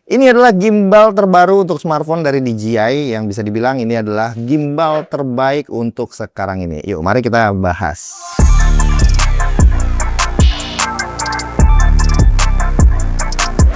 Ini adalah gimbal terbaru untuk smartphone dari DJI yang bisa dibilang ini adalah gimbal terbaik untuk sekarang ini. Yuk, mari kita bahas.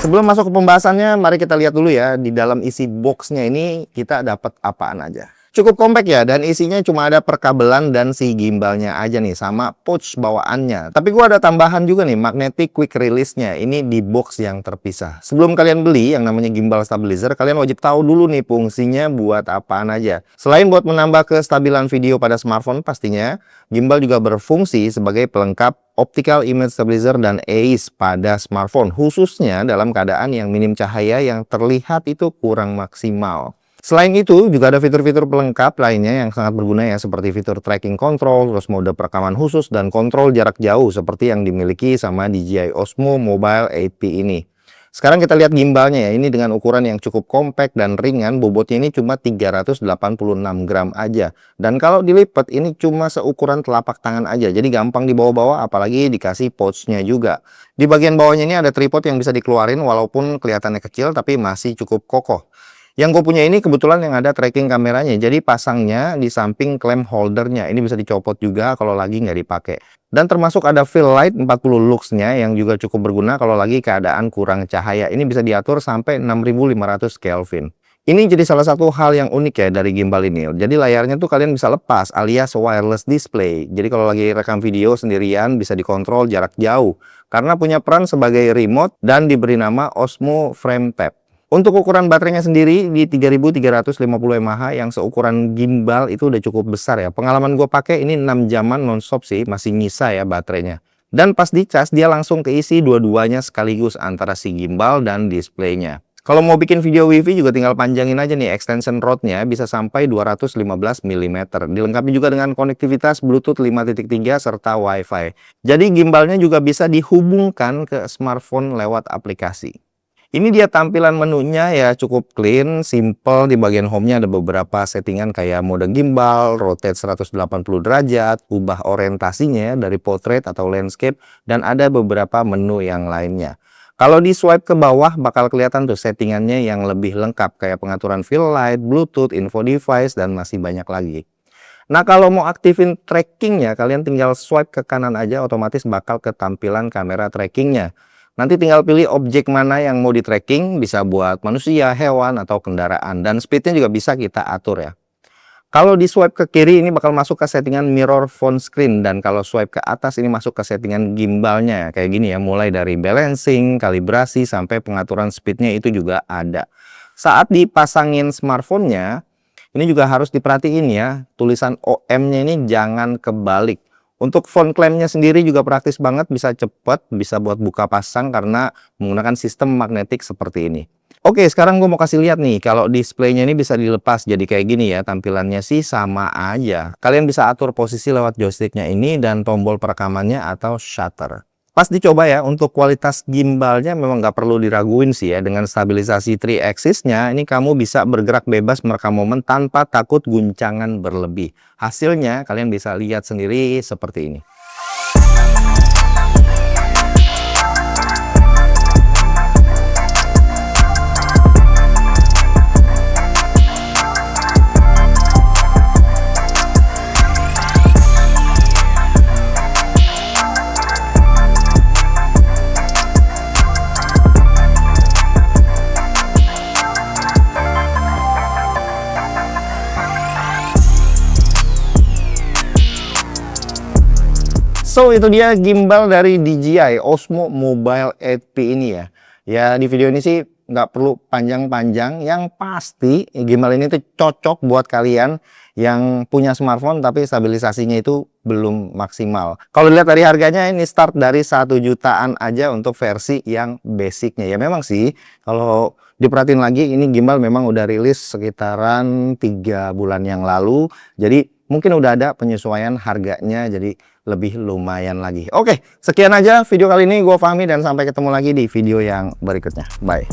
Sebelum masuk ke pembahasannya, mari kita lihat dulu ya di dalam isi boxnya ini kita dapat apaan aja. Cukup kompak ya, dan isinya cuma ada perkabelan dan si gimbalnya aja nih, sama pouch bawaannya. Tapi gua ada tambahan juga nih, magnetic quick release-nya. Ini di box yang terpisah. Sebelum kalian beli yang namanya gimbal stabilizer, kalian wajib tahu dulu nih fungsinya buat apaan aja. Selain buat menambah kestabilan video pada smartphone pastinya, gimbal juga berfungsi sebagai pelengkap optical image stabilizer dan AIS pada smartphone, khususnya dalam keadaan yang minim cahaya yang terlihat itu kurang maksimal. Selain itu, juga ada fitur-fitur pelengkap lainnya yang sangat berguna ya, seperti fitur tracking control, terus mode perekaman khusus, dan kontrol jarak jauh seperti yang dimiliki sama DJI Osmo Mobile 8P ini. Sekarang kita lihat gimbalnya ya, ini dengan ukuran yang cukup kompak dan ringan, bobotnya ini cuma 386 gram aja. Dan kalau dilipat ini cuma seukuran telapak tangan aja, jadi gampang dibawa-bawa, apalagi dikasih pouch-nya juga. Di bagian bawahnya ini ada tripod yang bisa dikeluarin walaupun kelihatannya kecil tapi masih cukup kokoh. Yang gue punya ini kebetulan yang ada tracking kameranya, jadi pasangnya di samping clamp holdernya. Ini bisa dicopot juga kalau lagi nggak dipakai. Dan termasuk ada fill light 40 lux-nya yang juga cukup berguna kalau lagi keadaan kurang cahaya. Ini bisa diatur sampai 6500 Kelvin. Ini jadi salah satu hal yang unik ya dari gimbal ini. Jadi layarnya tuh kalian bisa lepas alias wireless display. Jadi kalau lagi rekam video sendirian bisa dikontrol jarak jauh. Karena punya peran sebagai remote dan diberi nama Osmo Frame Tab. Untuk ukuran baterainya sendiri di 3350 mAh yang seukuran gimbal itu udah cukup besar ya. Pengalaman gue pakai ini 6 jaman nonstop sih, masih nyisa ya baterainya. Dan pas dicas dia langsung keisi dua-duanya sekaligus antara si gimbal dan displaynya. Kalau mau bikin video wifi juga tinggal panjangin aja nih extension rodnya, bisa sampai 215 mm. Dilengkapi juga dengan konektivitas Bluetooth 5.3 serta Wi-Fi. Jadi gimbalnya juga bisa dihubungkan ke smartphone lewat aplikasi. Ini dia tampilan menunya ya, cukup clean, simple. Di bagian home-nya ada beberapa settingan kayak mode gimbal, rotate 180 derajat, ubah orientasinya dari portrait atau landscape, dan ada beberapa menu yang lainnya. Kalau di swipe ke bawah bakal kelihatan tuh settingannya yang lebih lengkap kayak pengaturan fill light, Bluetooth, info device, dan masih banyak lagi. Nah, kalau mau aktifin trackingnya, kalian tinggal swipe ke kanan aja, otomatis bakal ketampilan kamera trackingnya. Nanti tinggal pilih objek mana yang mau di tracking, bisa buat manusia, hewan, atau kendaraan. Dan speednya juga bisa kita atur ya. Kalau di swipe ke kiri ini bakal masuk ke settingan mirror phone screen. Dan kalau swipe ke atas ini masuk ke settingan gimbalnya. Kayak gini ya, mulai dari balancing, kalibrasi, sampai pengaturan speednya itu juga ada. Saat dipasangin smartphone-nya, ini juga harus diperhatiin ya, tulisan OM-nya ini jangan kebalik. Untuk phone clamp-nya sendiri juga praktis banget, bisa cepet, bisa buat buka pasang karena menggunakan sistem magnetik seperti ini. Oke, sekarang gue mau kasih lihat nih, kalau displaynya ini bisa dilepas jadi kayak gini ya, tampilannya sih sama aja. Kalian bisa atur posisi lewat joysticknya ini dan tombol perekamannya atau shutter. Pas dicoba ya, untuk kualitas gimbalnya memang nggak perlu diraguin sih ya. Dengan stabilisasi 3 axis-nya, ini kamu bisa bergerak bebas merekam momen tanpa takut guncangan berlebih. Hasilnya kalian bisa lihat sendiri seperti ini. So, itu dia gimbal dari DJI Osmo Mobile 8P ini ya. Ya, di video ini sih nggak perlu panjang-panjang. Yang pasti gimbal ini tuh cocok buat kalian yang punya smartphone tapi stabilisasinya itu belum maksimal. Kalau lihat dari harganya ini start dari 1 jutaan aja untuk versi yang basicnya. Ya memang sih kalau diperhatiin lagi ini gimbal memang udah rilis sekitaran 3 bulan yang lalu. Jadi mungkin udah ada penyesuaian harganya jadi lebih lumayan lagi. Oke, sekian aja video kali ini. Gue Fahmi dan sampai ketemu lagi di video yang berikutnya. Bye.